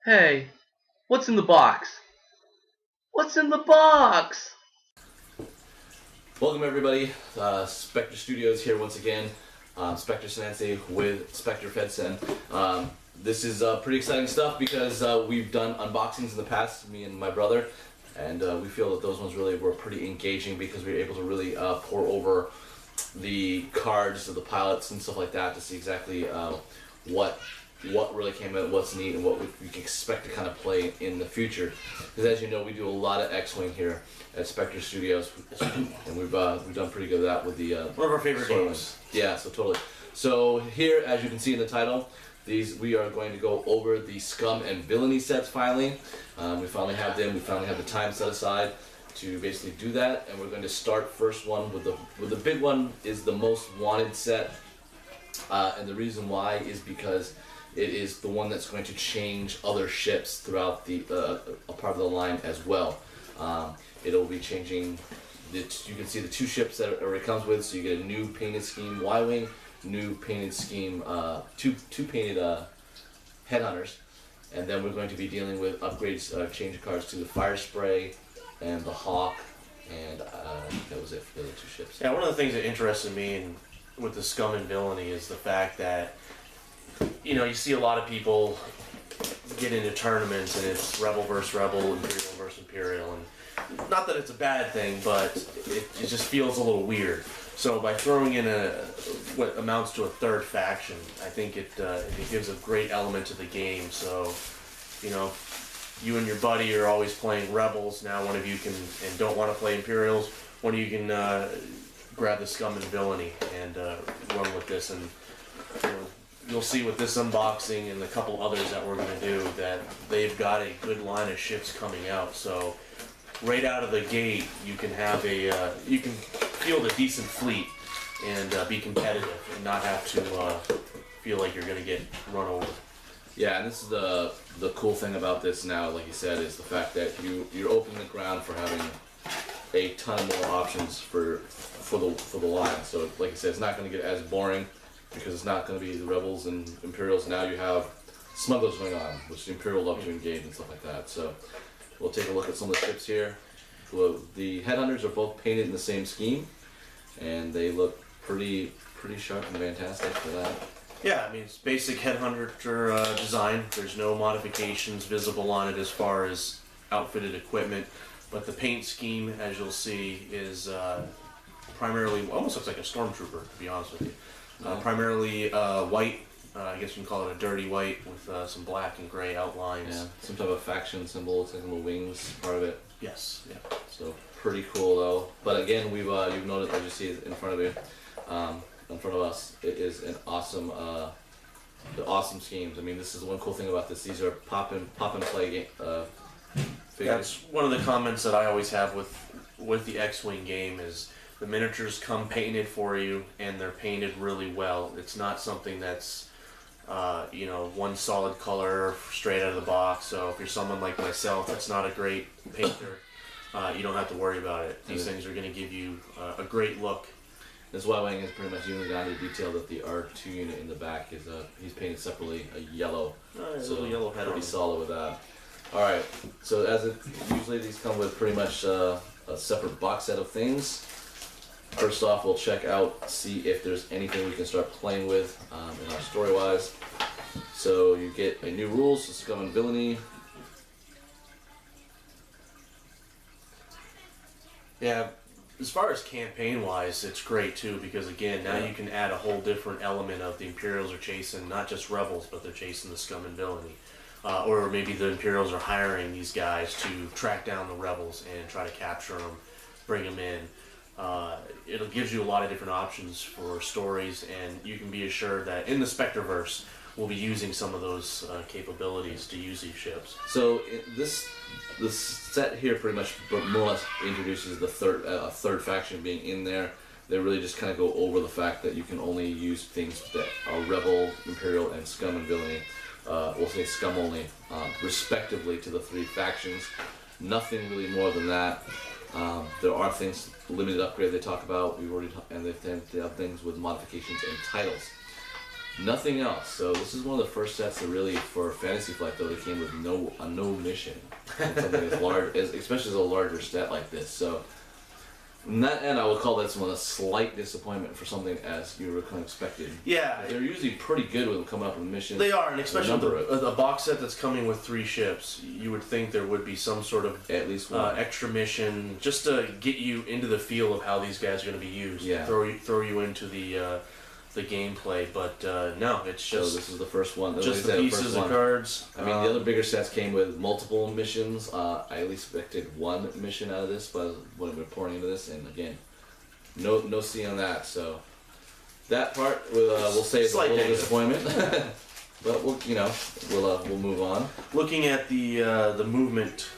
Hey, what's in the box? What's in the box? Welcome everybody, Spectre Studios here once again. Spectre Sensei with Spectre Fedsen. This is pretty exciting stuff because we've done unboxings in the past, me and my brother, and we feel that those ones really were pretty engaging because we were able to really pour over the cards of the pilots and stuff like that to see exactly what really came out, what's neat, and what we can expect to kind of play in the future. Because as you know, we do a lot of X-Wing here at Spectre Studios, and we've done pretty good at that with the one of our favorite games. Yeah, so totally. So here, as you can see in the title, we are going to go over the Scum and Villainy sets finally. We finally have them. We finally have the time set aside to basically do that, and we're going to start first one with the big one is the most wanted set, and the reason why is because it is the one that's going to change other ships throughout the a part of the line as well. It'll be changing. You can see the two ships that it comes with, so you get a new painted scheme Y-wing, new painted scheme two painted Headhunters, and then we're going to be dealing with upgrades, change cards to the Fire Spray and the Hawk, and that was it for the other two ships. Yeah, one of the things that interested me with the Scum and Villainy is the fact that, you know, you see a lot of people get into tournaments and it's Rebel versus Rebel, Imperial versus Imperial, and not that it's a bad thing, but it just feels a little weird. So by throwing in what amounts to a third faction, I think it gives a great element to the game. So, you know, you and your buddy are always playing Rebels. Now one of you can and don't want to play Imperials. One of you can grab the Scum and Villainy and run with this, and you know, you'll see with this unboxing and a couple others that we're going to do that they've got a good line of ships coming out. So right out of the gate, you can have you can field a decent fleet and be competitive and not have to feel like you're going to get run over. Yeah, and this is the cool thing about this now, like you said, is the fact that you're opening the ground for having a ton more options for the line. So like I said, it's not going to get as boring because it's not going to be the Rebels and Imperials. Now you have smugglers going on, which the Imperial love to engage and stuff like that. So we'll take a look at some of the ships here. Well, the Headhunters are both painted in the same scheme, and they look pretty sharp and fantastic for that. Yeah, I mean, it's basic Headhunter design. There's no modifications visible on it as far as outfitted equipment, but the paint scheme, as you'll see, is primarily, almost looks like a stormtrooper, to be honest with you. Primarily white, I guess you can call it a dirty white with some black and gray outlines. Yeah, some type of faction symbol, it's like little wings, part of it. Yes, yeah. So pretty cool though. But again, you've noticed, as you see in front of you, in front of us, it is an awesome, awesome schemes. I mean, this is one cool thing about this. These are pop and play figures. That's one of the comments that I always have with the X-Wing game is the miniatures come painted for you, and they're painted really well. It's not something that's, you know, one solid color straight out of the box. So if you're someone like myself that's not a great painter, you don't have to worry about it. These things are going to give you a great look. This Y-wing is pretty much even down to the detail that the R2 unit in the back is he's painted separately a yellow. So a little yellow head pretty on solid with that. All right, so usually these come with pretty much a separate box set of things. First off, we'll check out, see if there's anything we can start playing with in our story-wise. So you get a new rules, so Scum and Villainy. Yeah, as far as campaign-wise, it's great too, because again, now you can add a whole different element of the Imperials are chasing not just Rebels, but they're chasing the Scum and Villainy. Or maybe the Imperials are hiring these guys to track down the Rebels and try to capture them, bring them in. It gives you a lot of different options for stories, and you can be assured that in the Spectreverse, we'll be using some of those capabilities to use these ships. So this set here pretty much more or less introduces the third faction being in there. They really just kind of go over the fact that you can only use things that are Rebel, Imperial, and Scum and Villainy. We'll say Scum only, respectively to the three factions. Nothing really more than that. There are things, limited upgrade they talk about. We've already and they have things with modifications and titles. Nothing else. So this is one of the first sets that really, for Fantasy Flight though, they came with no mission. Something as large, especially as a larger set like this. So from that end, I would call that one a slight disappointment for something as you were kind of expected. Yeah. They're usually pretty good with coming up with missions. They are, and especially a box set that's coming with 3 ships, you would think there would be some sort of at least one extra mission just to get you into the feel of how these guys are going to be used. Yeah. Throw you into the gameplay, but no, it's just. So this is the first one. Just the pieces of cards. I mean, the other bigger sets came with multiple missions. I at least expected one mission out of this, but when we're pouring into this, and again, no C on that. So that part we'll say is a little disappointment, but we'll move on. Looking at the movement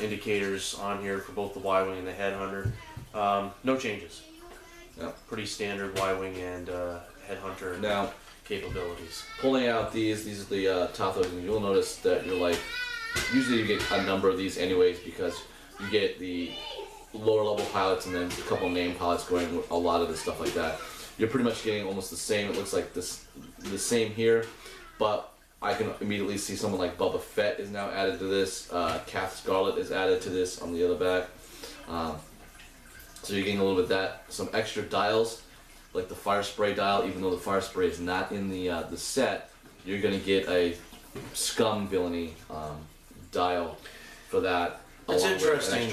indicators on here for both the Y-wing and the Headhunter, no changes. Yeah. Pretty standard Y-wing and Headhunter now capabilities. Pulling out these are the top loads, and you'll notice that you're like, usually you get a number of these anyways because you get the lower level pilots and then a couple name pilots going with a lot of this stuff like that. You're pretty much getting almost the same. It looks like the same here, but I can immediately see someone like Boba Fett is now added to this. Kath Scarlet is added to this on the other back. So you're getting a little bit of that. Some extra dials, like the fire spray dial, even though the fire spray is not in the set, you're going to get a Scum Villainy dial for that. It's interesting,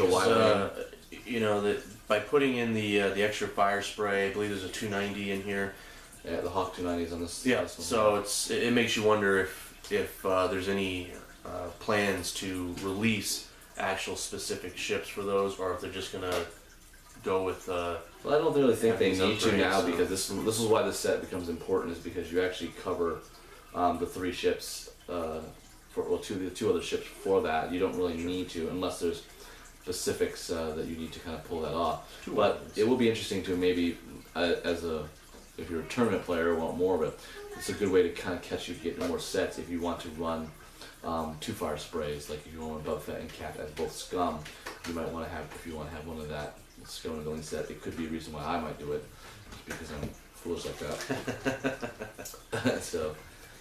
you know, that by putting in the extra fire spray, I believe there's a 290 in here. Yeah, the Hawk 290 is on this. Yeah, this one. So it makes you wonder if there's any plans to release actual specific ships for those, or if they're just gonna go with. Well, I don't really think they need to now, because this is why this set becomes important, is because you actually cover the 3 ships, the 2 other ships for that. You don't really need to, unless there's specifics that you need to kind of pull that off. But it will be interesting to maybe, if you're a tournament player or want more of it, it's a good way to kind of catch you to get more sets if you want to run 2 fire sprays. Like if you want Boba Fett and Cat as both Scum, you might want to have, if you want to have one of that Scum and Villainy set, it could be a reason why I might do it, just because I'm foolish like that. So,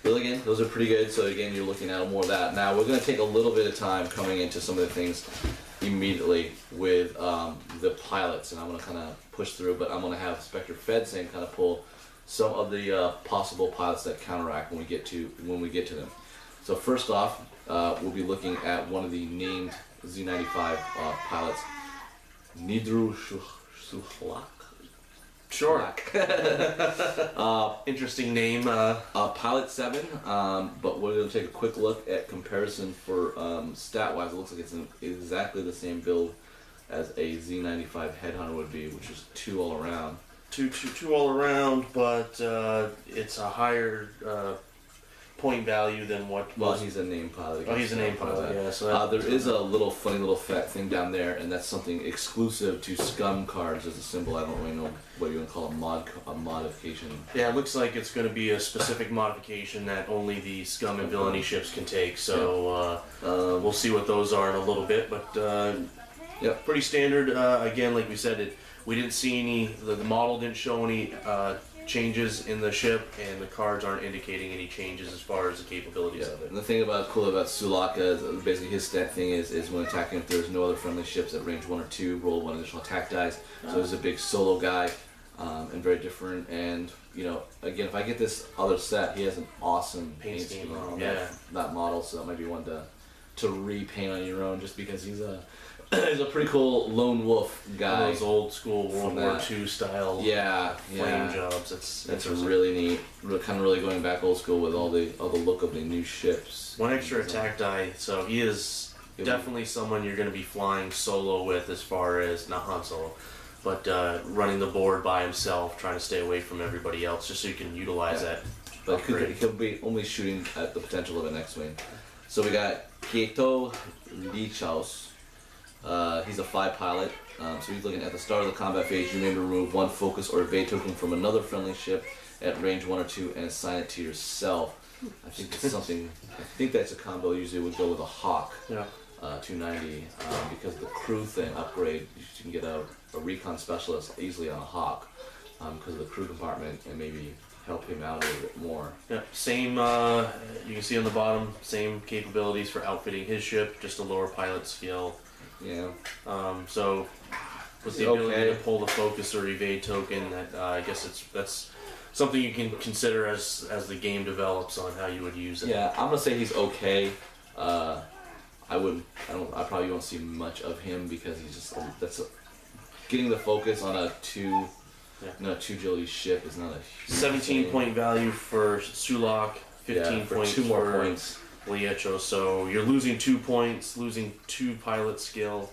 but again, those are pretty good. So again, you're looking at more of that. Now we're going to take a little bit of time coming into some of the things immediately with the pilots, and I'm going to kind of push through, but I'm going to have Spectre Fedsane kind of pull some of the possible pilots that counteract when we get to them. So first off, we'll be looking at one of the named Z95 pilots, Nidru Shuhlak. Sure. Interesting name. Pilot 7, but we're going to take a quick look at comparison for stat-wise. It looks like it's exactly the same build as a Z95 Headhunter would be, which is 2 all around. Two all around, but it's a higher point value than what. Well, he's a name pilot. Oh, he's a name pilot. Yeah. So there is a funny little fat thing down there, and that's something exclusive to Scum cards as a symbol. I don't really know what you want to call a modification. Yeah, it looks like it's going to be a specific modification that only the Scum and Villainy ships can take. So we'll see what those are in a little bit, but yep, pretty standard. Again, like we said, we didn't see any. The model didn't show any changes in the ship, and the cards aren't indicating any changes as far as the capabilities of it. And the thing cool about Sulaka is basically his stat thing is when attacking, if there's no other friendly ships at range 1 or 2, roll 1 additional attack dice. So he's a big solo guy, and very different. And again, if I get this other set, he has an awesome paint scheme on that model, so that might be one to repaint on your own, just because he's a pretty cool lone wolf guy. Those old school World War II style flame jobs. That's really neat. Kind of really going back old school with all the look of the new ships. 1 extra attack die, so he is definitely someone you're going to be flying solo with, as far as not Han Solo, but running the board by himself, trying to stay away from everybody else, just so you can utilize that. But he'll be only shooting at the potential of an X-wing. So we got Keito Lichaus. He's a 5 pilot, so he's looking at the start of the combat phase. You may remove 1 focus or evade token from another friendly ship at range 1 or 2 and assign it to yourself. I think that's something. I think that's a combo usually would go with a Hawk 290, because the crew thing upgrade, you can get a recon specialist easily on a Hawk, because of the crew compartment and maybe help him out a little bit more. Yeah, same, you can see on the bottom, same capabilities for outfitting his ship, just a lower pilot skill. Yeah. So with the ability to pull the focus or evade token, that I guess that's something you can consider as the game develops on how you would use it. Yeah, I'm gonna say he's okay. I probably won't see much of him because he's just getting the focus on a two agility ship is not a huge 17-point value for Sulak, 15 points for 2 more for points. Liecho. So you're losing 2 points, losing 2 pilot skill.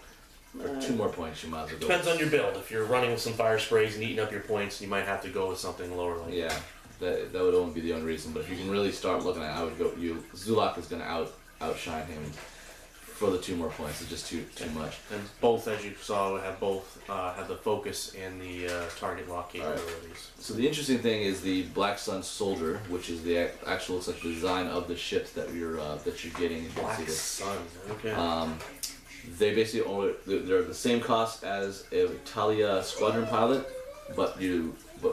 For 2 more points, you might as well go. Depends on your build. If you're running with some fire sprays and eating up your points, you might have to go with something lower. Like yeah, that would only be the only reason. But if you can really start looking at it, I would go. Zulak is going to outshine him for the 2 more points. It's just too much. And both, as you saw, have the focus and the target lock capabilities. Right. So the interesting thing is the Black Sun Soldier, which is the actual looks like the design of the ships that you're getting. You Black Sun. Okay. They basically they're the same cost as a Talia Squadron Pilot, but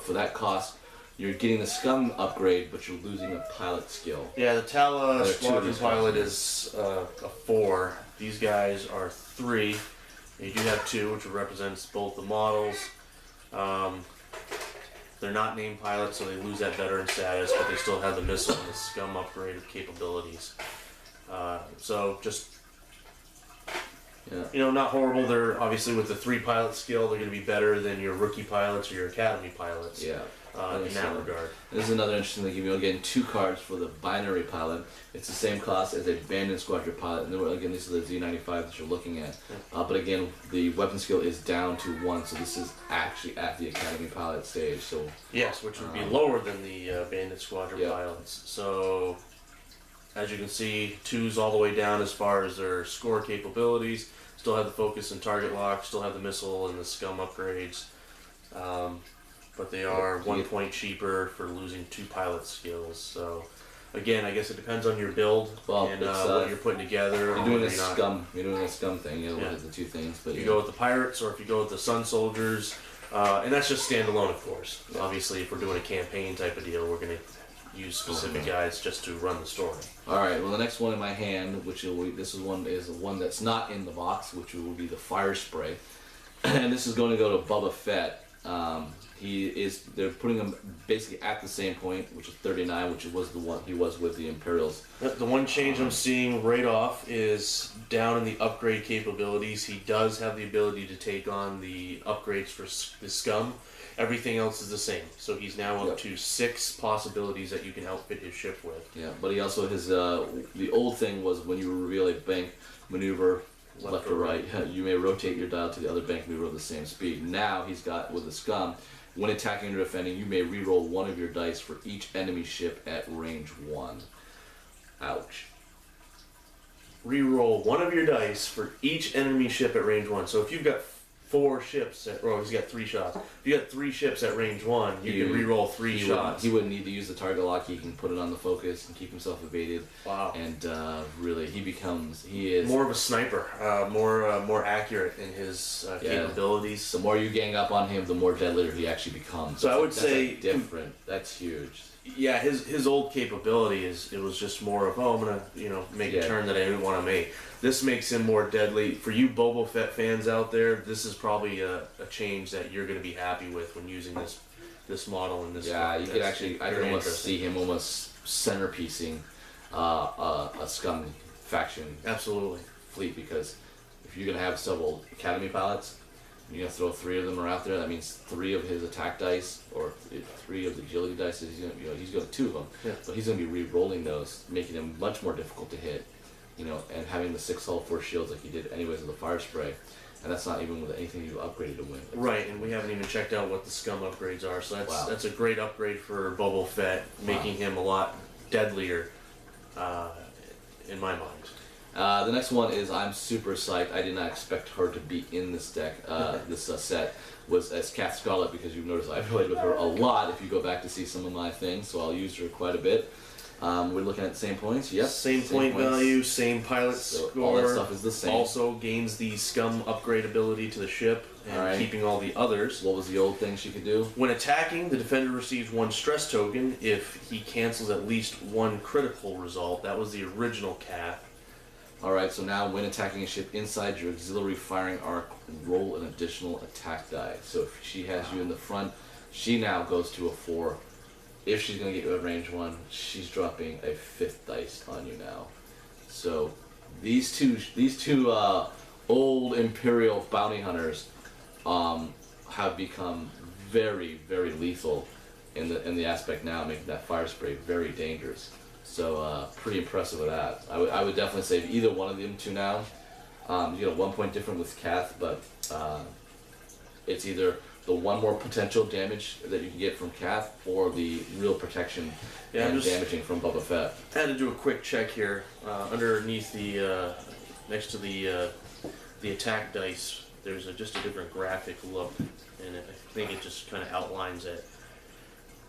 for that cost, you're getting the Scum upgrade, but you're losing a pilot skill. Yeah, the Tala Squadron Pilot is a 4. These guys are 3. You do have 2, which represents both the models. They're not named pilots, so they lose that veteran status, but they still have the missile and the Scum upgraded capabilities. So just, not horrible. They're obviously with the 3 pilot skill, they're going to be better than your rookie pilots or your academy pilots. Yeah. In that regard. This is another interesting thing. You're getting 2 cards for the binary pilot. It's the same cost as a Bandit Squadron pilot. And then again, this is the Z95 that you're looking at. But again, the weapon skill is down to 1, so this is actually at the academy pilot stage. So yes, which would be lower than the Bandit Squadron pilots. So as you can see, 2's all the way down as far as their score capabilities. Still have the focus and target lock. Still have the missile and the Scum upgrades. But they are 1 point cheaper for losing 2 pilot skills. So, again, I guess it depends on your build and what you're putting together. You're doing a Scum. You're doing a Scum thing. Look at the 2 things. But if you go with the pirates or if you go with the Sun Soldiers, and that's just standalone, of course. Yeah. Obviously, if we're doing a campaign type of deal, we're going to use specific guys just to run the story. All right. Well, the next one in my hand, which is one that's not in the box, which will be the Fire Spray, and this is going to go to Boba Fett. They're putting him basically at the same point, which is 39, which was the one he was with the Imperials. The one change I'm seeing right off is down in the upgrade capabilities. He does have the ability to take on the upgrades for the Scum. Everything else is the same. So he's now up to 6 possibilities that you can outfit his ship with. Yeah, but he also has the old thing was when you reveal a bank maneuver left or right, you may rotate your dial to the other bank maneuver at the same speed. Now he's got with the Scum. When attacking or defending, you may reroll 1 of your dice for each enemy ship at range 1. Ouch. Reroll 1 of your dice for each enemy ship at range 1. So if you've got 4 ships, he's got 3 shots. If you got 3 ships at range 1, you can reroll 3 shots. He wouldn't need to use the target lock. He can put it on the focus and keep himself evaded. Wow. And really, he is more of a sniper, more accurate in his capabilities. The more you gang up on him, the more deadlier he actually becomes. So I would say different. That's huge. Yeah, his old capability it was just more of I'm gonna make a turn that I didn't want to make. This makes him more deadly. For you Boba Fett fans out there, this is probably a change that you're going to be happy with when using this model in this. Yeah, you could actually I can almost see him almost centerpiecing a Scum faction. Absolutely. Fleet, because if you're going to have several Academy pilots, you're going to throw 3 of them out there. That means 3 of his attack dice, or 3 of the agility dice. He's got 2 of them, but he's going to be re-rolling those, making them much more difficult to hit. And having the 6 hull 4 shields like he did anyways with the Fire Spray, and that's not even with anything you upgraded to win. Right, and we haven't even checked out what the Scum upgrades are. So that's a great upgrade for Boba Fett, making him a lot deadlier, in my mind. The next one is I'm super psyched. I did not expect her to be in this deck, this set, was as Kath Scarlet, because you've noticed I've played with her a lot if you go back to see some of my things, so I'll use her quite a bit. We're looking at the same points. Yep. Same point points. value, same pilot So score. all that stuff is the same. Also gains the Scum upgrade ability to the ship and Alright. keeping all the others. What was the old thing she could do? When attacking, the defender receives 1 stress token if he cancels at least 1 critical result. That was the original Cath. Alright, so now when attacking a ship inside your auxiliary firing arc, roll an additional attack die. So if she has you in the front, she now goes to a 4. If she's going to get you a range 1, she's dropping a 5th dice on you now. So these two old Imperial bounty hunters have become very, very lethal in the aspect now, making that fire spray very dangerous. So pretty impressive with that. I would definitely say either one of them two now. You get a 1 point difference with Cath, but it's either the 1 more potential damage that you can get from Cath or the real protection and damaging from Boba Fett. I had to do a quick check here. Underneath the, next to the attack dice, there's just a different graphic look, and I think it just kind of outlines it.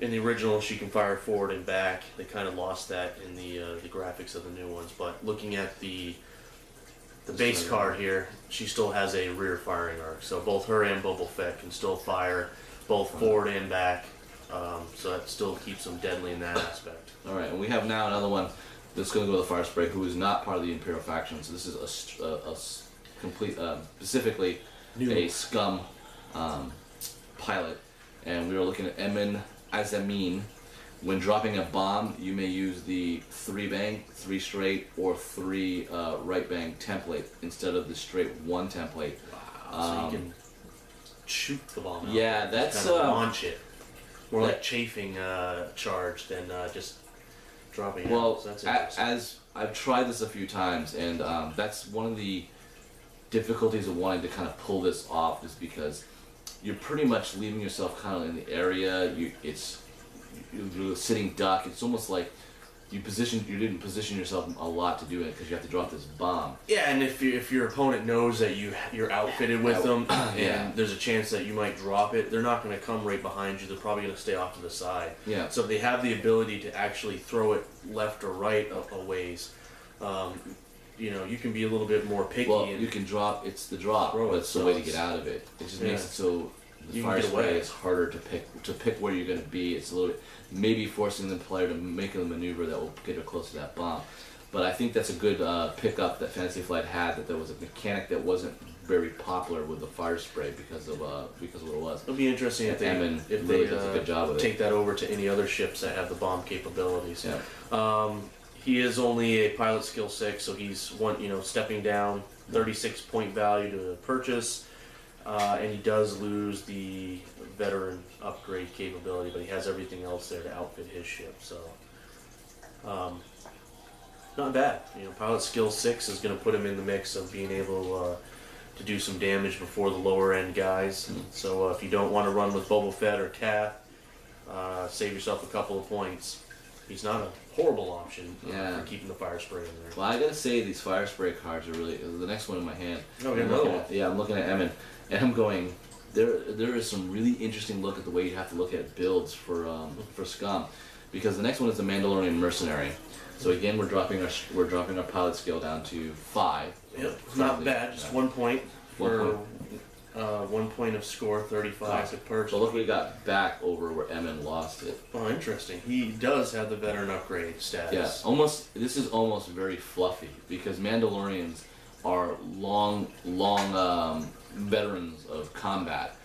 In the original, she can fire forward and back. They kind of lost that in the graphics of the new ones. But looking at the base card here, she still has a rear firing arc. So both her and Boba Fett can still fire both forward and back. So that still keeps them deadly in that aspect. All right, and we have now another one that's going to go to the fire spray, who is not part of the Imperial faction. So this is a complete, specifically a Scum pilot, and we are looking at Emin Azamin. When dropping a bomb, you may use the 3 bang, 3 straight, or 3 right bang template instead of the straight 1 template. Wow, so you can shoot the bomb out. Yeah, that's kind of launch it. More like chafing charge than just dropping it. Well, So that's interesting. as I've tried this a few times, and that's one of the difficulties of wanting to kind of pull this off, is because you're pretty much leaving yourself kind of in the area. You're sitting duck. It's almost like you didn't position yourself a lot to do it because you have to drop this bomb. Yeah, and if your opponent knows that you're outfitted with them, and Yeah. there's a chance that you might drop it, they're not going to come right behind you. They're probably going to stay off to the side. Yeah. So if they have the ability to actually throw it left or right a ways, you can be a little bit more picky. Well, and you can drop. It's the drop. Throw it, That's the so way to it's- get out of it. It just Yeah. makes it so the You can fire get spray away. is harder to pick where you're going to be. It's a little bit, maybe forcing the player to make a maneuver that will get her close to that bomb. But I think that's a good pickup that Fantasy Flight had, that there was a mechanic that wasn't very popular with the fire spray because of what it was. It'll be interesting if Emin they really does a good job with it. take that over to any other ships that have the bomb capabilities. Yeah. He is only a pilot skill 6, so he's stepping down 36 point value to purchase, and he does lose the veteran upgrade capability, but he has everything else there to outfit his ship. So, not bad. Pilot skill 6 is going to put him in the mix of being able to do some damage before the lower end guys. So if you don't want to run with Boba Fett or Cath, save yourself a couple of points. He's not a horrible option for keeping the fire spray in there. Well, I gotta say these fire spray cards are really the next one in my hand. Oh, yeah, another one. Yeah, I'm looking at Emin, and I'm going. There is some really interesting look at the way you have to look at builds for Scum, because the next one is the Mandalorian Mercenary. So again, we're dropping our pilot skill down to 5. Yep, not bad. Just 1 point for 1 1 point of score, 35 to purchase. So look what we got back over where Emin lost it. Oh, interesting. He does have the veteran upgrade status. Yeah, this is almost very fluffy, because Mandalorians are long veterans of combat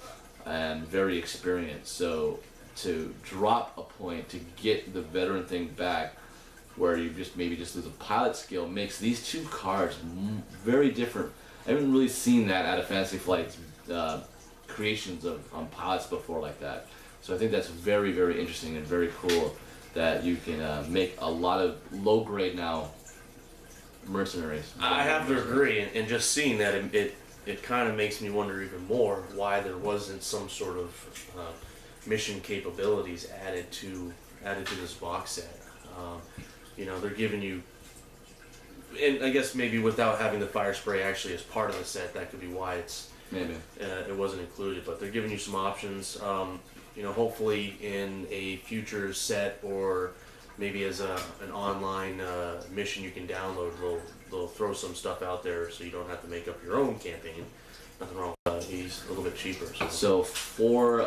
and very experienced. So to drop a point to get the veteran thing back, where you maybe just lose a pilot skill, makes these two cards very different. I haven't really seen that out of Fantasy Flight's creations on pilots before like that. So I think that's very, very interesting and very cool that you can make a lot of low grade now mercenaries. I have to agree, and just seeing that, it kind of makes me wonder even more why there wasn't some sort of mission capabilities added to this box set. They're giving you, and I guess maybe without having the fire spray actually as part of the set, that could be why it wasn't included. But they're giving you some options. Hopefully in a future set or maybe as an online mission you can download, they'll throw some stuff out there so you don't have to make up your own campaign. Nothing wrong. He's a little bit cheaper. So four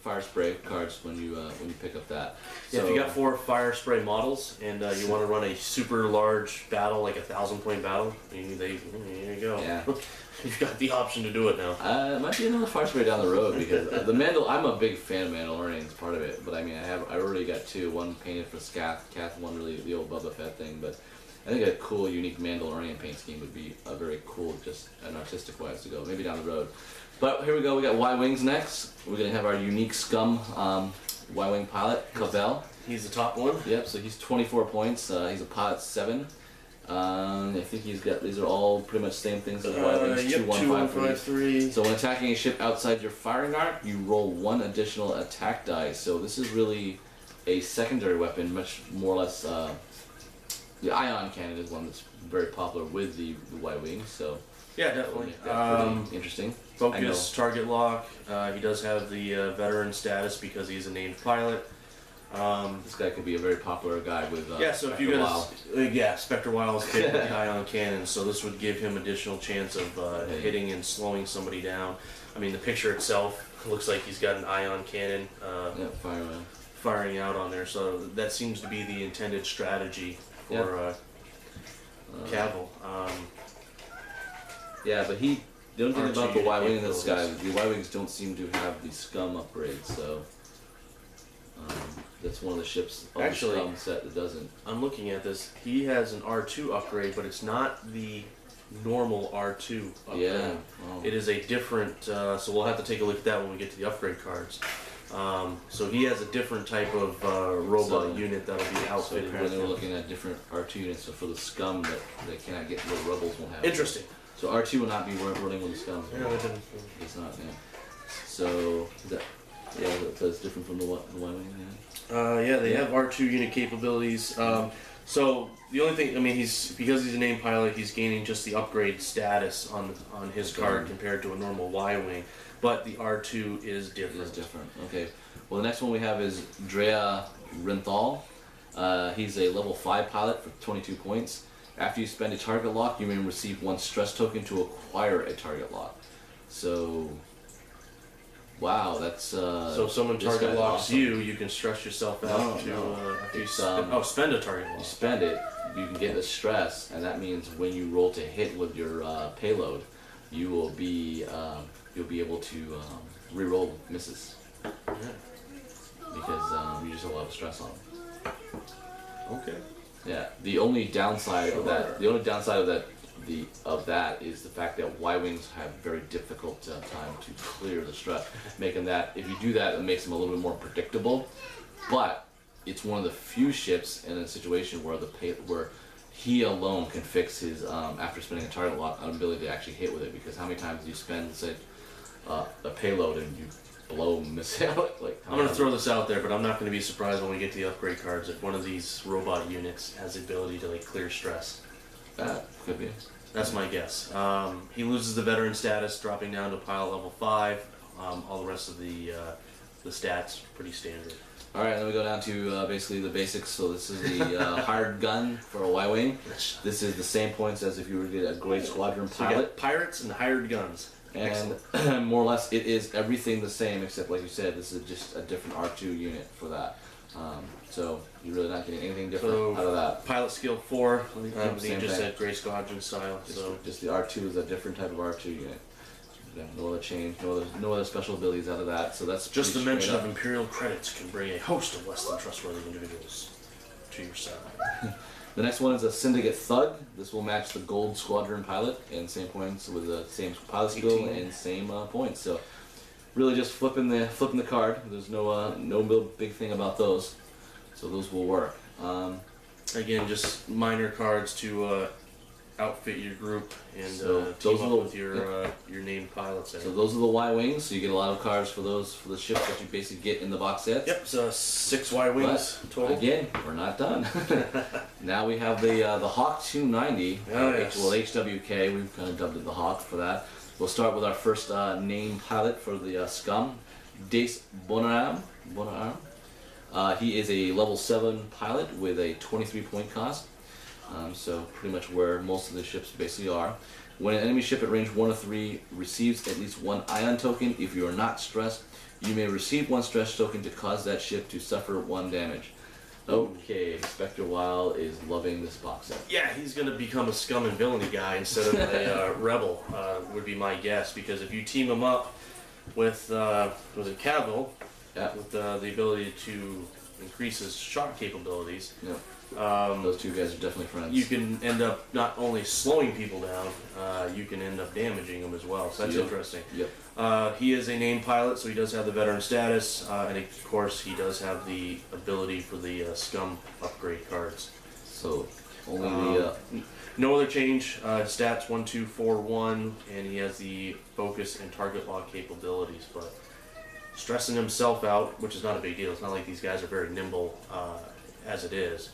fire spray cards when you pick up that. Yeah, so, if you got 4 fire spray models and you want to run a super large battle, like a 1,000-point battle, there you go. Yeah. You've got the option to do it now. It might be another fire spray down the road because I'm a big fan of Mandalorians, part of it. But I mean, I already got 2. One painted for Cath, one really the old Boba Fett thing. But I think a cool, unique Mandalorian paint scheme would be a very cool, just an artistic wise to go. Maybe down the road. But here we go. We got Y-Wings next. We're gonna have our unique Scum Y-Wing pilot, Cavell. He's the top one. Yep. So he's 24 points. He's a pilot 7. I think he's got. These are all pretty much same things as Y-Wings. Yep, 2, 1, 5, 3. 3. So when attacking a ship outside your firing arc, you roll 1 additional attack die. So this is really a secondary weapon, much more or less. The ion cannon is one that's very popular with the Y-Wings. So yeah, definitely. Pretty interesting. Focus, target lock. He does have the veteran status because he's a named pilot. This guy could be a very popular guy with So if you got Spectre Wiles with the ion cannon, so this would give him additional chance of hitting and slowing somebody down. I mean, the picture itself looks like he's got an ion cannon firing out on there, so that seems to be the intended strategy for Cavill. Yeah, but the only thing about the Y-Wing in this guy, the Y-Wings don't seem to have the Scum upgrade, so that's one of the ships on the Scum set that doesn't. I'm looking at this. He has an R2 upgrade, but it's not the normal R2 upgrade. Yeah. It is a different, so we'll have to take a look at that when we get to the upgrade cards. So he has a different type of robot unit that'll be outfitted. So apparently we're looking at different R2 units. So for the Scum that they cannot get, the Rebels won't have. Interesting. So R2 will not be running with the Scum. Yeah, it's not. Yeah. So that's different from the Y-Wing. Yeah, they have R2 unit capabilities. So the only thing, I mean, because he's a named pilot, he's gaining just the upgrade status on his card compared to a normal Y-Wing. But the R2 is different. It is different. Okay. Well, the next one we have is Drea Rinthal. He's a level 5 pilot for 22 points. After you spend a target lock, you may receive 1 stress token to acquire a target lock. So, wow, that's. So if someone target locks awesome. you can stress yourself out spend a target lock. You spend it, you can get the stress, and that means when you roll to hit with your payload, you will be you'll be able to re-roll misses. Yeah. Because you just have a lot of stress on them. Okay. Yeah. The only downside of that is the fact that Y-Wings have very difficult time to clear the stress, making that if you do that, it makes them a little bit more predictable. But it's one of the few ships in a situation where where he alone can fix his after spending a target lock ability to actually hit with it. Because how many times do you spend, say, a payload and you blow missile? I'm going to throw this out there, but I'm not going to be surprised when we get to the upgrade cards if one of these robot units has the ability to clear stress. That could be. That's my guess. He loses the veteran status, dropping down to pilot level 5. All the rest of the stats pretty standard. All right, then we go down to basically the basics. So this is the hired gun for a Y-Wing. This is the same points as if you were to get a Great Squadron pilot. So you get pirates and hired guns. And more or less, it is everything the same, except like you said, this is just a different R2 unit for that. So you're really not getting anything different out of that. Pilot skill 4, Same just thing. said Grey Squadron style. Just the R2 is a different type of R2 unit. Yeah, no other change, no other special abilities out of that. So that's just the mention of Imperial credits can bring a host of less than trustworthy individuals to your side. The next one is a Syndicate Thug. This will match the Gold Squadron pilot and same points with the same pilot skill and same points. So really just flipping the card. There's no big thing about those. So those will work. Again, just minor cards to outfit your group and team up with your named pilots there. So those are the Y-Wings. So you get a lot of cards for the ships that you basically get in the box set. Yep, so 6 Y-Wings total. Again, we're not done. Now we have the Hawk 290. HWK. We've kind of dubbed it the Hawk for that. We'll start with our first named pilot for the Scum, Dace Bonaram. He is a level 7 pilot with a 23 point cost. So pretty much where most of the ships basically are. When an enemy ship at range 1 or 3 receives at least 1 ion token, if you are not stressed, you may receive 1 stress token to cause that ship to suffer 1 damage. Okay, Spectre Wild is loving this box set. Yeah, he's going to become a Scum and Villainy guy instead of a Rebel, would be my guess. Because if you team him up with, was it Cavill, with the ability to increase his shot capabilities, those two guys are definitely friends. you can end up not only slowing people down, you can end up damaging them as well. So that's interesting. He is a named pilot, so he does have the veteran status, and of course he does have the ability for the Scum upgrade cards. So only no other change. Stats 1, 2, 4, 1, and he has the focus and target lock capabilities. But stressing himself out, which is not a big deal. It's not like these guys are very nimble as it is.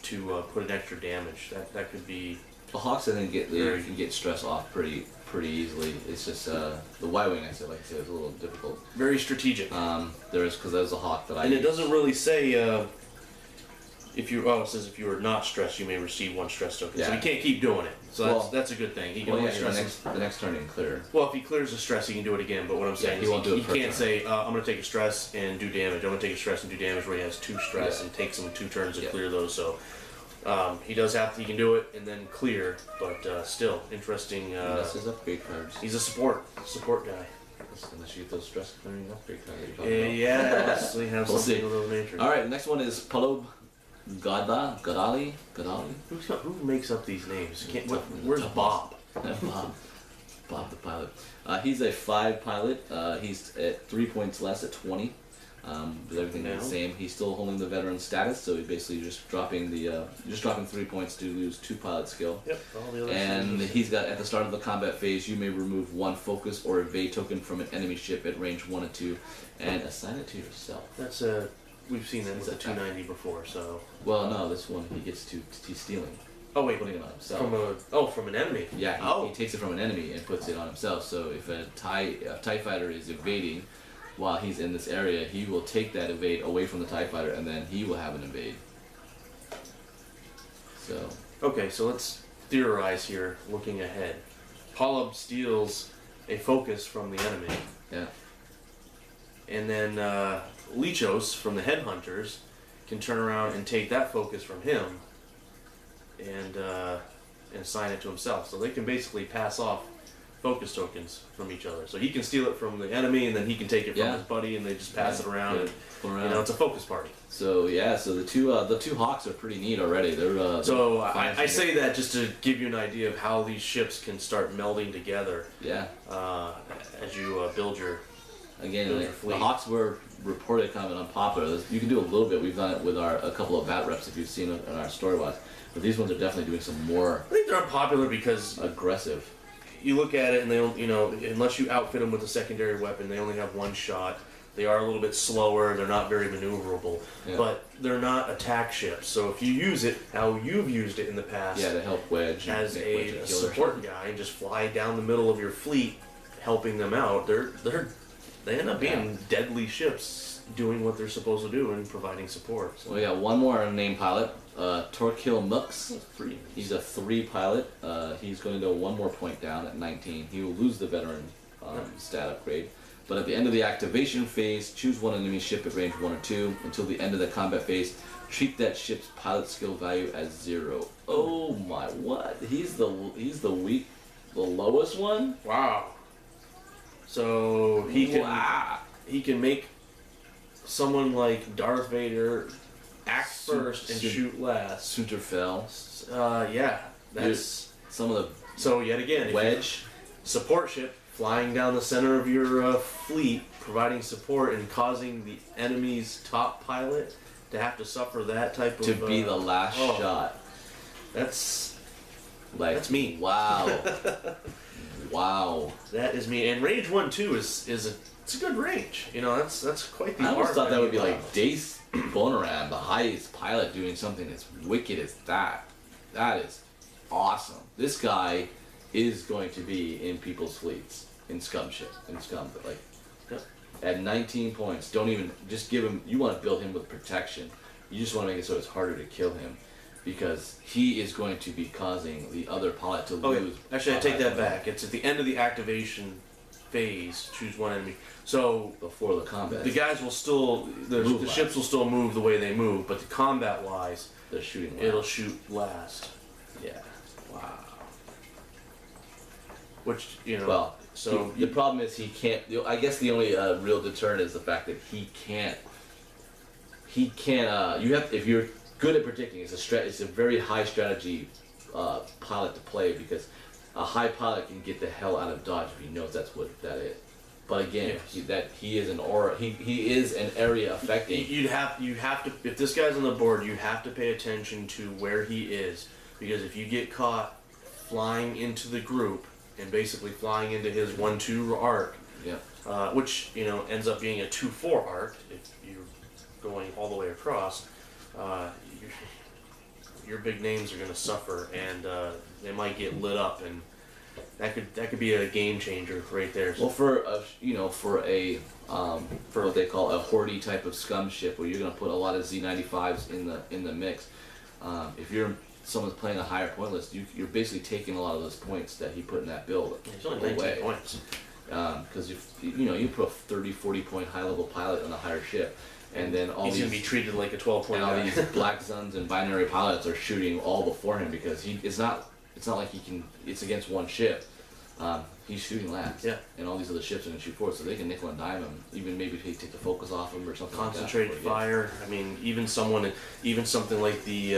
To put an extra damage, that could be. The Hawks, I think, you can get stress off pretty easily. It's just the Y-wing, like I said, is a little difficult. Very strategic. Because there's a Hawk that I. And it doesn't really say if you. Oh, it says if you are not stressed, you may receive 1 stress token. Yeah. So he can't keep doing it. So that's a good thing. He can only stress the next turn he can clear. Well, if he clears the stress, he can do it again. But what I'm saying is he can't say I'm going to take a stress and do damage. I'm going to take a stress and do damage where he has 2 stress and takes him 2 turns to clear those. So. He can do it and then clear, but still interesting. That's his upgrade cards. He's a support guy. Unless you get those stress clearing upgrade cards. Unless we have something of those nature. All right, the next one is Palob Gadali. Who makes up these names? Where's Bob? Bob the pilot. He's a 5 pilot. He's at 3 points less at 20. With everything the same, he's still holding the veteran status, so he's basically just dropping 3 points to lose 2 pilot skill. Yep. All the other and he's got at the start of the combat phase, you may remove 1 focus or evade token from an enemy ship at range 1 and 2, and assign it to yourself. That's we've seen that with a 290 before, so. Well, no, this one he's stealing. Oh wait, putting it on himself. From an enemy. Yeah, he takes it from an enemy and puts it on himself. So if a TIE fighter is evading while he's in this area, he will take that evade away from the TIE fighter, and then he will have an evade. So. Okay, so let's theorize here, looking ahead. Polub steals a focus from the enemy. Yeah. And then Lichos from the Headhunters can turn around and take that focus from him and assign it to himself. So they can basically pass off focus tokens from each other. So he can steal it from the enemy, and then he can take it from his buddy, and they just pass it around. And, it's a focus party. So so the two Hawks are pretty neat already. They're so I say that just to give you an idea of how these ships can start melding together. Yeah. As you build your fleet. The Hawks were reported kind of unpopular. You can do a little bit. We've done it with a couple of bat reps if you've seen it in our story watch. But these ones are definitely doing some more. I think they're unpopular because aggressive. You look at it and they don't, unless you outfit them with a secondary weapon, they only have 1 shot. They are a little bit slower. They're not very maneuverable, but they're not attack ships. So if you use it how you've used it in the past, to help wedge as a support guy, and just fly down the middle of your fleet, helping them out, they end up being deadly ships, doing what they're supposed to do and providing support. So. We got one more named pilot, Torquil Mux. He's a 3 pilot. He's going to go 1 more point down at 19. He will lose the veteran stat upgrade. But at the end of the activation phase, choose 1 enemy ship at range 1 or 2. Until the end of the combat phase, treat that ship's pilot skill value as 0. Oh my, what? He's the lowest one? Wow. So he can make someone like Darth Vader act first and shoot last. Sunterfell. That's some of the. So yet again, wedge support ship flying down the center of your fleet, providing support and causing the enemy's top pilot to have to suffer that type of be the last shot. That's me. Wow. Wow. That is me. And range 1-2 it's a good range. That's quite the. I always thought that would be like Dace Bonaram, the highest pilot, doing something as wicked as that. That is awesome. This guy is going to be in people's fleets, in Scum ship, but At 19 points, don't even, just give him, you want to build him with protection. You just want to make it so it's harder to kill him. Because he is going to be causing the other pilot to lose. Actually, I take that back. It's at the end of the activation phase, choose one enemy. So before the combat. The guys will still, the ships will still move the way they move, but the combat-wise, they're shooting last. It'll shoot last. Yeah. Wow. Which, you know, well, so the problem is he can't, I guess the only real deterrent is the fact that he can't, you have, if you're good at predicting, it's a very high strategy pilot to play, because a high pilot can get the hell out of dodge if he knows that's what that is. But again, yes. he is an aura. He is an area affecting. You have to, if this guy's on the board, you have to pay attention to where he is, because if you get caught flying into the group and basically flying into his 1-2 arc, which ends up being a 2-4 arc if you're going all the way across. Your big names are going to suffer, and they might get lit up, and that could be a game changer right there. Well, for what they call a horde type of scum ship, where you're going to put a lot of Z95s in the mix, if someone's playing a higher point list, you're basically taking a lot of those points that he put in that build. It's only 19 points. Because you put a 30-40 point high level pilot on a higher ship. And then he's going to be treated like a 12-point guy. And all these Black Suns and binary pilots are shooting all before him, because it's not like he can. It's against one ship. He's shooting last. Yeah. And all these other ships are going to shoot forward, so they can nickel and dime him. Even maybe take the focus off him or something. Concentrated fire. I mean, even something like the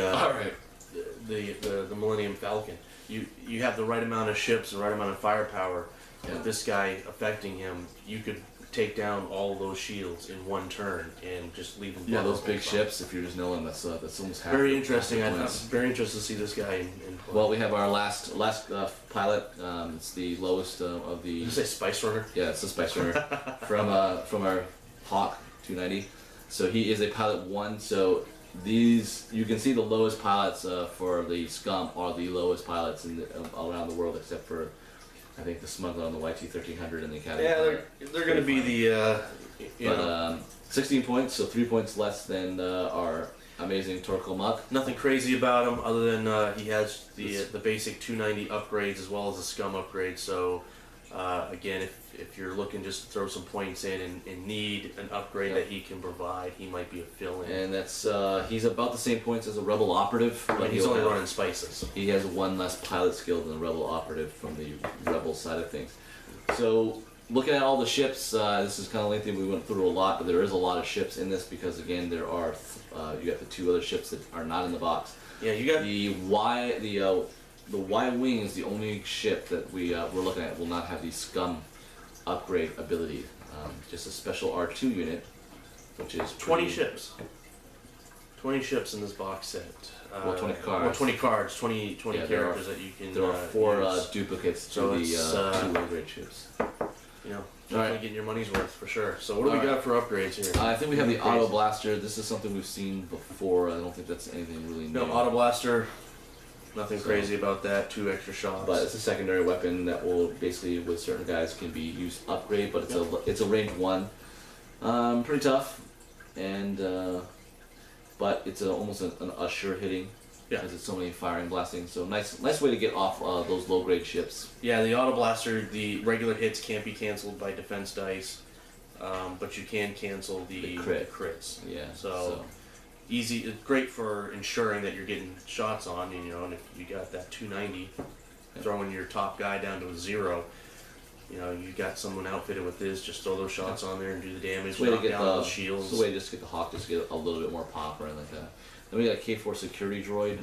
Millennium Falcon. You have the right amount of ships, the right amount of firepower. Yeah. With this guy affecting him, you could take down all those shields in one turn and just leave them. Yeah, those big ships. If you're just knowing that's almost half. Very interesting. I'm very interested to see this guy in play. Well, we have our last pilot. It's the lowest of the. Did you say Spice Runner? Yeah, it's the Spice Runner from our Hawk 290. So he is a pilot 1. So these, you can see the lowest pilots for the Scum are the lowest pilots around the world, except for, I think, the Smuggler on the YT-1300 and the Academy. Yeah, they're going to be the. 16 points, so 3 points less than our amazing Torkel Muck. Nothing crazy about him, other than he has the basic 290 upgrades as well as the Scum upgrade. So again, if you're looking just to throw some points in and need an upgrade that he can provide, he might be a fill-in. And that's he's about the same points as a Rebel Operative, but he's only running spices. He has one less pilot skill than the Rebel Operative from the Rebel side of things. So looking at all the ships, this is kind of lengthy. We went through a lot, but there is a lot of ships in this, because again, there are you got the 2 other ships that are not in the box. Yeah, you got the Y-wing is the only ship that we're looking at will not have the Scum upgrade ability. Just a special R2 unit, which is 20 ships. 20 ships in this box set. 20 cards. Well, 20 cards, 20 characters that you can. There are 4 use. duplicates to So the it's, 2 low-grade ships. Definitely getting your money's worth for sure. So what do we got for upgrades here? I think we have the Auto Blaster. This is something we've seen before. I don't think that's anything really new. No, Auto Blaster. Nothing crazy about that. 2 extra shots. But it's a secondary weapon that will basically, with certain guys, can be used upgrade. But it's a range 1. Pretty tough, and but it's almost a sure hitting. Because it's so many firing blasting. So nice way to get off those low grade ships. Yeah, the Auto Blaster, the regular hits can't be canceled by defense dice, but you can cancel the crits. Yeah. So easy. It's great for ensuring that you're getting shots on. And if you got that 290, throwing your top guy down to a 0. You got someone outfitted with this. Just throw those shots on there and do the damage. Knock down those shields. It's a way just to get the Hawk, just to get a little bit more pop or anything like that. Then we got a K4 security droid.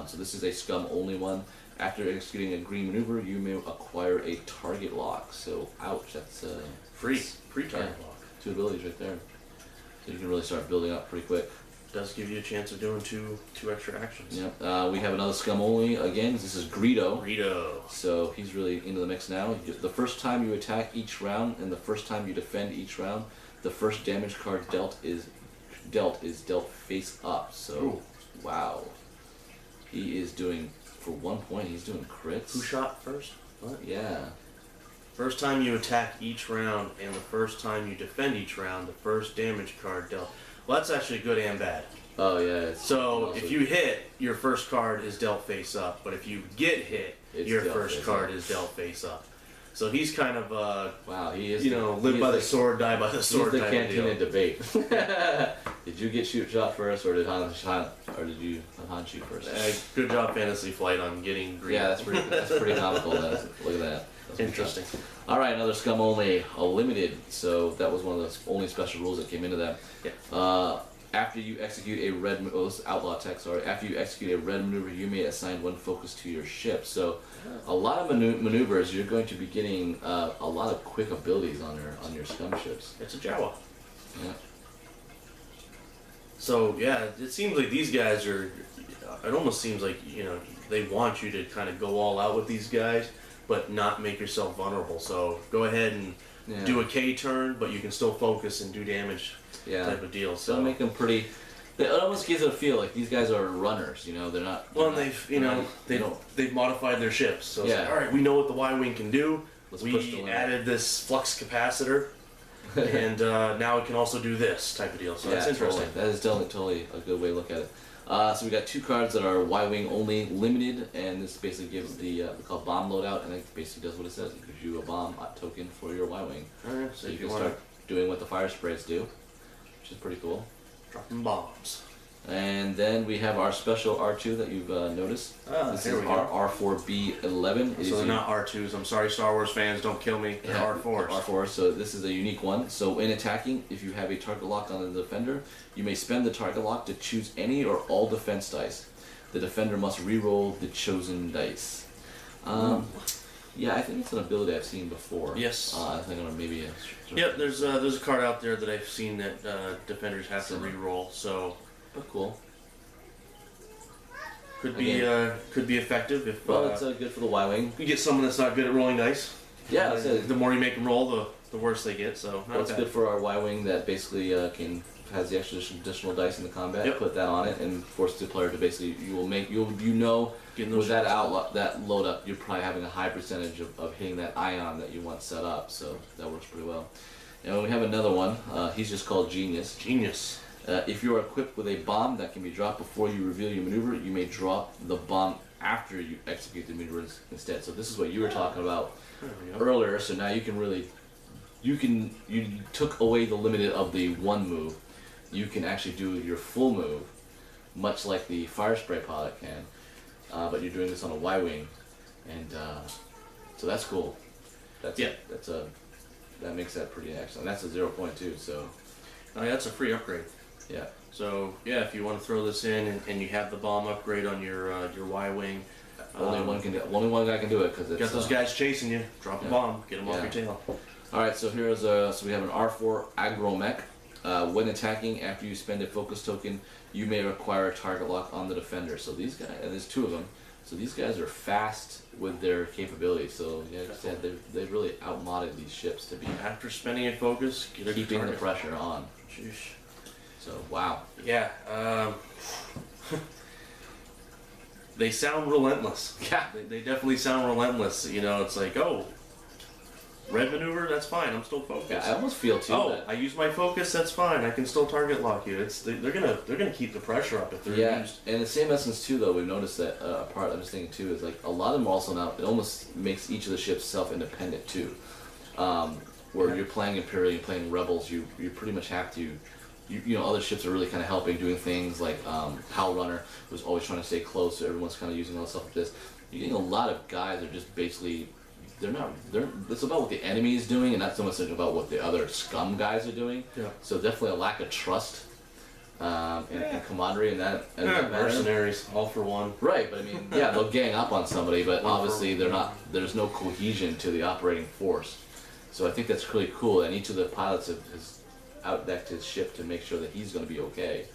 So this is a Scum only one. After executing a green maneuver, you may acquire a target lock. So ouch, that's free target lock. 2 abilities right there. So you can really start building up pretty quick. Does give you a chance of doing two extra actions. Yep. We have another Scum only again. This is Greedo. Greedo. So he's really into the mix now. The first time you attack each round and the first time you defend each round, the first damage card dealt is dealt face up. So ooh. Wow, he is doing, for 1 point, he's doing crits. Who shot first? What? Yeah. First time you attack each round, and the first time you defend each round, the first damage card dealt. Well, that's actually good and bad. Oh yeah. So if you hit, your first card is dealt face up, but if you get hit, your first card is dealt face up. So he's kind of wow, he is. Live by the sword, die by the sword. He's the Cantina debate. Did you get shot first, or did Han shoot first? Good job, Fantasy Flight, on getting green. Yeah, that's pretty comical. Look at that. That's interesting. All right, another Scum only, a limited. So that was one of the only special rules that came into that. Yeah. After you execute a red, outlaw text. Sorry. After you execute a red maneuver, you may assign one focus to your ship. So, a lot of maneuvers. You're going to be getting a lot of quick abilities on your Scum ships. It's a Jawa. Yeah. So yeah, it seems like these guys are. It almost seems like they want you to kind of go all out with these guys, but not make yourself vulnerable. So go ahead and do a K turn, but you can still focus and do damage. Type of deal. So make them pretty. It almost gives it a feel like these guys are runners. They're not. Well, they've modified their ships. So it's like, all right, we know what the Y-wing can do. We added this flux capacitor, and now it can also do this type of deal. So that's interesting. Totally. That is totally a good way to look at it. So we got two cards that are Y-wing only, limited, and this basically gives the called bomb loadout, and it basically does what it says. It gives you a bomb token for your Y-wing. Alright, so you can start doing what the fire sprays do, which is pretty cool. Dropping bombs. And then we have our special R2 that you've noticed. This is our R4B11. So they're not R2s. I'm sorry, Star Wars fans, don't kill me. They're R4s. R4. So this is a unique one. So in attacking, if you have a target lock on the defender, you may spend the target lock to choose any or all defense dice. The defender must re-roll the chosen dice. Yeah, I think it's an ability I've seen before. Yes. I think maybe. Yep. There's a card out there that I've seen that defenders have to re-roll. So. But cool. Could be effective if. Well, it's good for the Y-wing. You get someone that's not good at rolling dice. Yeah, the more you make them roll, the worse they get. So. It's good for our Y-wing that basically has the extra additional dice in the combat. Yep. Put that on it and force the player to basically with that load up, you're probably having a high percentage of hitting that ion that you want set up. So that works pretty well. And we have another one. He's just called Genius. Genius. If you are equipped with a bomb that can be dropped before you reveal your maneuver, you may drop the bomb after you execute the maneuver instead. So this is what you were talking about earlier. So now you can really, you took away the limit of the one move. You can actually do your full move, much like the fire spray pilot can, but you're doing this on a Y-wing, and so that's cool. That makes that pretty excellent. That's a 0.2. So that's a free upgrade. Yeah. So yeah, if you want to throw this in and you have the bomb upgrade on your Y-wing, only one guy can do it because it's got those guys chasing you. Drop a bomb, get them off your tail. All right, so here's so we have an R4 Astromech. When attacking, after you spend a focus token, you may require a target lock on the defender. So these guys, and there's two of them. So these guys are fast with their capabilities. So yeah, like I said, they've really outmodded these ships to be. After spending a focus, keeping the pressure on. Sheesh. So wow. Yeah. They sound relentless. Yeah. They definitely sound relentless. It's like, oh, red maneuver, that's fine. I'm still focused. Yeah, I almost feel too. Oh, I use my focus, that's fine. I can still target lock you. They're gonna keep the pressure up if they're used. And the same essence too, though. We've noticed that part. I'm just thinking too is like a lot of them are also now. It almost makes each of the ships self-independent too. Where you're playing Imperial, you're playing Rebels, you pretty much have to. Other ships are really kind of helping, doing things like Howl Runner was always trying to stay close, so everyone's kind of using all stuff like this. You're getting a lot of guys that are just basically, it's about what the enemy is doing and not so much about what the other scum guys are doing. Yeah. So definitely a lack of trust and camaraderie in that. Mercenaries, all for one. Right, but I mean, yeah, they'll gang up on somebody, but obviously there's no cohesion to the operating force. So I think that's really cool, and each of the pilots has outdecked his ship to make sure that he's going to be okay,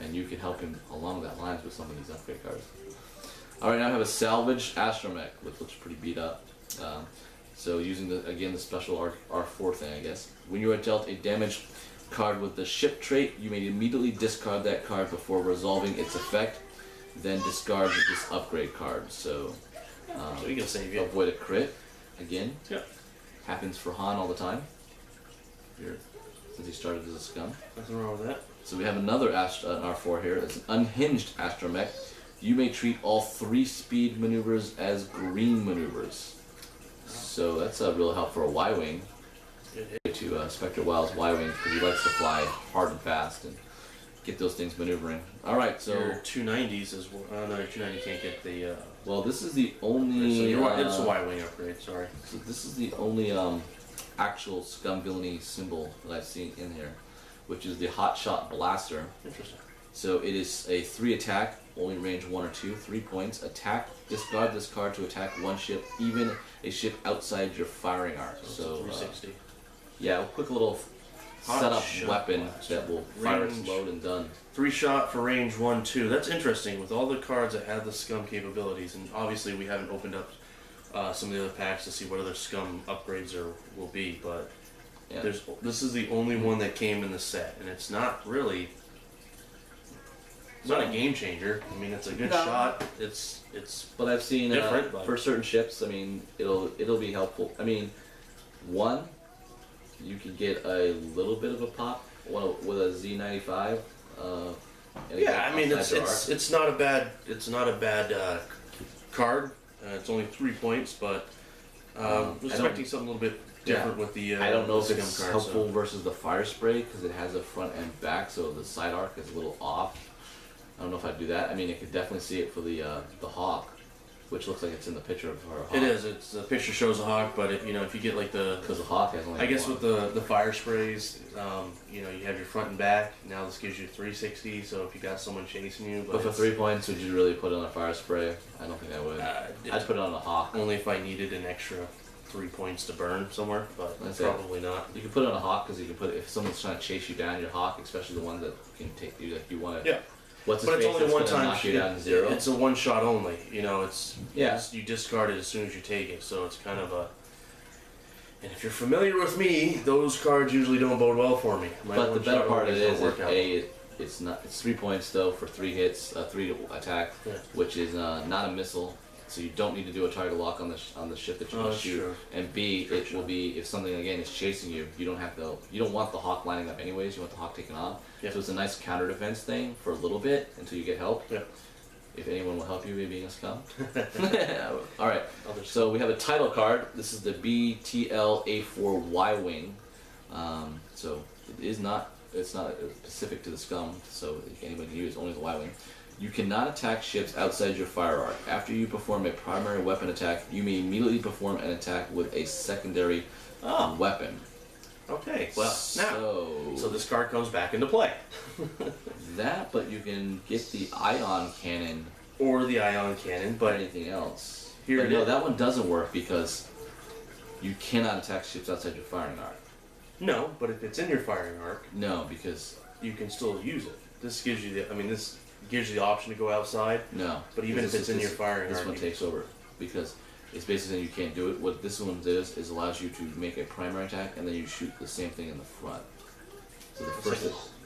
and you can help him along that lines with some of these upgrade cards. All right, now I have a salvage Astromech, which looks pretty beat up. So using the special R4 thing, I guess. When you are dealt a damage card with the ship trait, you may immediately discard that card before resolving its effect, then discard this upgrade card. So you can save you. Avoid a crit again. Yeah. Happens for Han all the time. Here, since he started as a scum. Nothing wrong with that. So we have another R4 here. It's an unhinged Astromech. You may treat all 3 speed maneuvers as green maneuvers. So that's a real help for a Y-Wing. To Spectre Wild's Y-Wing, because he likes to fly hard and fast and get those things maneuvering. Alright, so... Your 290s is... no, your 290 can't get the... Well, this is the only... So it's a Y-Wing upgrade, sorry. So this is the only actual Scum Villainy symbol that I've seen in here, which is the Hot Shot Blaster. Interesting. So it is a 3 attack, only range 1 or 2, 3 points. Attack, discard this card to attack one ship, even a ship outside your firing arc. So 360. Yeah, a quick little Hot setup shot weapon blaster. that will fire Range. explode and done. 3 shot for range 1/2. That's interesting with all the cards that have the scum capabilities, and obviously we haven't opened up some of the other packs to see what other scum upgrades will be, but Yeah. this is the only one that came in the set, and it's not really. It's not a game changer. I mean, it's a good No. shot. It's But I've seen different, but- for certain ships. I mean, it'll be helpful. I mean, one, you can get a little bit of a pop with a Z95. yeah. I mean, outside your arc. it's not a bad card. It's only 3 points, but I was expecting something a little bit different with the. I don't know if the it's scum card, helpful versus the fire spray because it has a front and back, so the side arc is a little off. I don't know if I'd do that. I mean, I could definitely see it for the Hawk, which looks like it's in the picture of her. Hawk. It is. It's the picture shows a hawk, but if you get like Because the Hawk has only. I guess one. with the fire sprays, you have your front and back. Now this gives you 360. So if you got someone chasing you, But for it's, 3 points, would you really put it on a fire spray? I don't think I would. I'd put it on a Hawk. only if I needed an extra 3 points to burn somewhere, but That's it. probably not. You can put it on a Hawk because you can put it if someone's trying to chase you down. Your Hawk, especially the ones that can take you, like you want to. Yeah. What's his But it's face only that's one gonna time. knock you down to 0? It's a one shot only. It's Yeah. you discard it as soon as you take it. So it's kind of a. And if you're familiar with me, those cards usually don't bode well for me. My But the better one-shot part of it onlys is, don't work out. it's not. It's 3 points though for 3 hits, 3 attack, Yeah. which is not a missile. So you don't need to do a target lock on the ship that you Oh, want to that's shoot. true. And B, it will be if something again is chasing you, you don't have to. You don't want the Hawk lining up anyways. You want the Hawk taken off. Yeah. So it's a nice counter defense thing for a little bit until you get help. Yeah. If anyone will help you by being a scum. All right. Others. So we have a title card. This is the BTL A4 Y-Wing. So it is not. It's not specific to the scum. So anyone can use only the Y-Wing. You cannot attack ships outside your fire arc. After you perform a primary weapon attack, you may immediately perform an attack with a secondary weapon. Okay. Well, now, so this card comes back into play. That, but you can get the ion cannon Or the ion cannon, or but anything else. Here But it no, is. that one doesn't work because you cannot attack ships outside your firing arc. no. But if it's in your firing arc, No, because you can still use it. This gives you the. I mean, this gives you the option to go outside. no. But even Because if it's in your firing this arc, one you- takes over because it's basically saying you can't do it. What this one does is allows you to make a primary attack and then you shoot the same thing in the front. So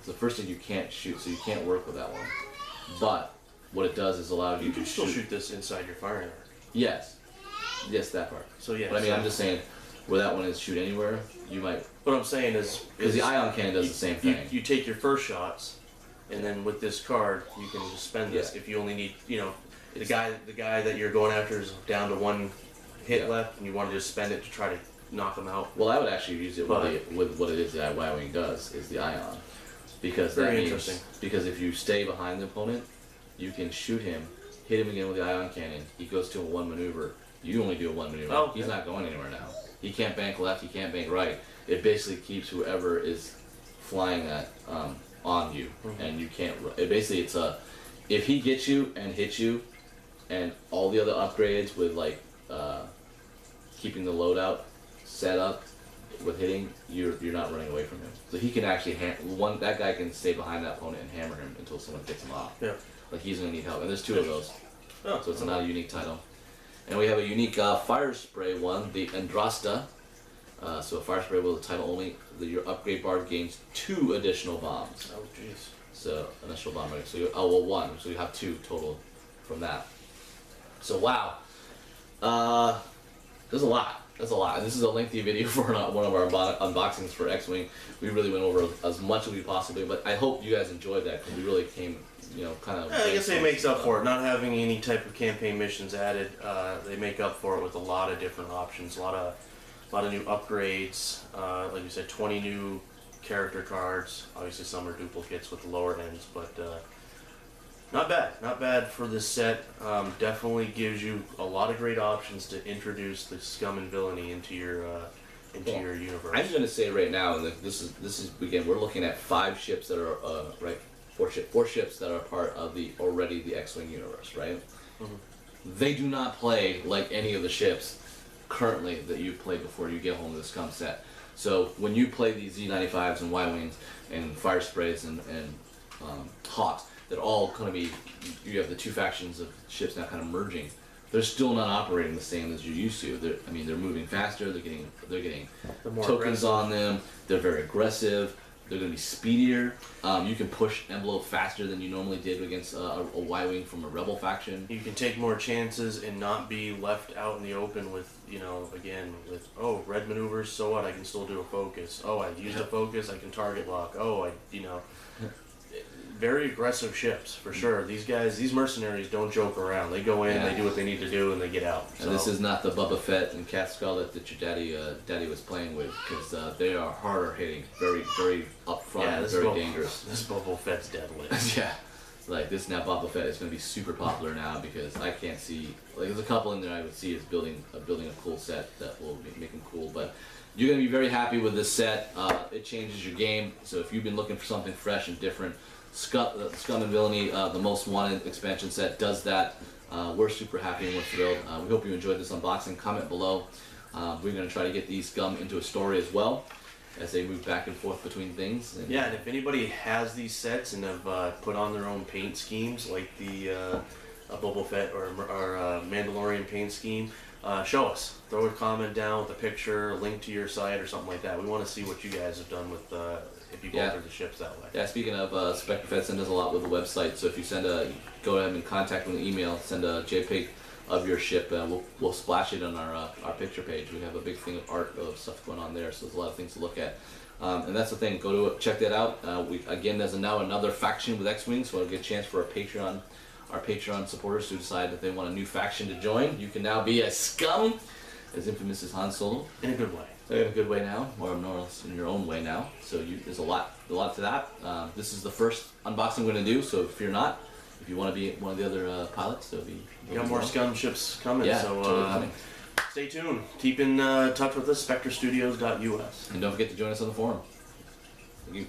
the first thing you can't shoot, so you can't work with that one. But what it does is allow you You to can still shoot this inside your firing arc. Yes, that part. So yeah. But I mean, so I'm just saying, where that one is shoot anywhere, you might what I'm saying is because the ion cannon does the same thing. You take your first shots, and then with this card, you can just spend this Yeah. if you only need. The It's- guy that you're going after is down to 1 hit Yeah. left, and you want to just spend it to try to knock him out. Well, I would actually use it But- with what it is that Y-Wing does, is the ion. Because Very that means, interesting. because if you stay behind the opponent, you can shoot him, hit him again with the ion cannon, he goes to a 1 maneuver, you only do a 1 maneuver, Oh, okay. he's not going anywhere now. He can't bank left, he can't bank right. It basically keeps whoever is flying that on you, Mm-hmm. and you can't, basically it's if he gets you and hits you, and all the other upgrades with like, keeping the loadout set up with hitting, you're not running away from him. So he can actually that guy can stay behind that opponent and hammer him until someone gets him off. Yeah. Like he's gonna need help, and there's 2 of those, Oh, so it's not a unique title. And we have a unique fire spray one, the Andrasta. So a fire spray with a title only. Your upgrade bar gains 2 additional bombs. Oh jeez. So initial bomb rate. So 1. So you have 2 total from that. So wow, there's a lot. That's a lot. This is a lengthy video for one of our unboxings for X-Wing. We really went over as much as we possibly, but I hope you guys enjoyed that because we really came, kind of. I guess it makes up for it. Not having any type of campaign missions added, they make up for it with a lot of different options, a lot of new upgrades. Like you said, 20 new character cards. Obviously, some are duplicates with the lower ends, but not bad for this set. Definitely gives you a lot of great options to introduce the Scum and Villainy into your universe. I'm going to say right now, and this is again, we're looking at 5 ships that are four ships that are part of the X-Wing universe, right? Mm-hmm. They do not play like any of the ships currently that you've played before you get home to the Scum set. So when you play these Z95s and Y-Wings and Fire Sprays and Hawks, that all kind of you have the 2 factions of ships now kind of merging. They're still not operating the same as you used to. They're moving faster. They're getting tokens aggressive on them. They're very aggressive. They're going to be speedier. You can push envelope faster than you normally did against a Y-Wing from a Rebel faction. You can take more chances and not be left out in the open with, red maneuvers, so what? I can still do a focus. Oh, I used a focus, I can target lock. Oh, very aggressive ships, for sure. These mercenaries don't joke around. They go in, they do what they need to do, and they get out. And this is not the Boba Fett and Cat Scarlet that your daddy was playing with, because they are harder hitting, very, very upfront, and very dangerous. This Boba Fett's deadly. Yeah. Like this now, Boba Fett is going to be super popular now because I can't see, there's a couple in there I would see as building a cool set that will make them cool, but you're going to be very happy with this set. It changes your game, so if you've been looking for something fresh and different, Scum and Villainy, the most wanted expansion set, does that. We're super happy and we're thrilled. We hope you enjoyed this unboxing. Comment below. We're going to try to get these Scum into a story as well as they move back and forth between things. And if anybody has these sets and have put on their own paint schemes, like the Boba Fett or Mandalorian paint scheme, show us. Throw a comment down with a picture, a link to your site or something like that. We want to see what you guys have done with if you go through the ships that way. Yeah, speaking of, Spectre Fed sends us a lot with the website, so if you go ahead and contact with an email, send a JPEG of your ship, and we'll splash it on our picture page. We have a big thing of art of stuff going on there, so there's a lot of things to look at. And that's the thing, go to it, check that out. There's now another faction with X-Wing, so it'll get a chance for our Patreon supporters who decide that they want a new faction to join. You can now be a Scum, as infamous as Han Solo. In a good way. In a good way now, or in your own way now. So there's a lot to that. This is the first unboxing we're going to do, so if you want to be one of the other pilots, there'll be... We got more Scum ships coming, so totally coming. Stay tuned. Keep in touch with us, spectrestudios.us. And don't forget to join us on the forum. Thank you.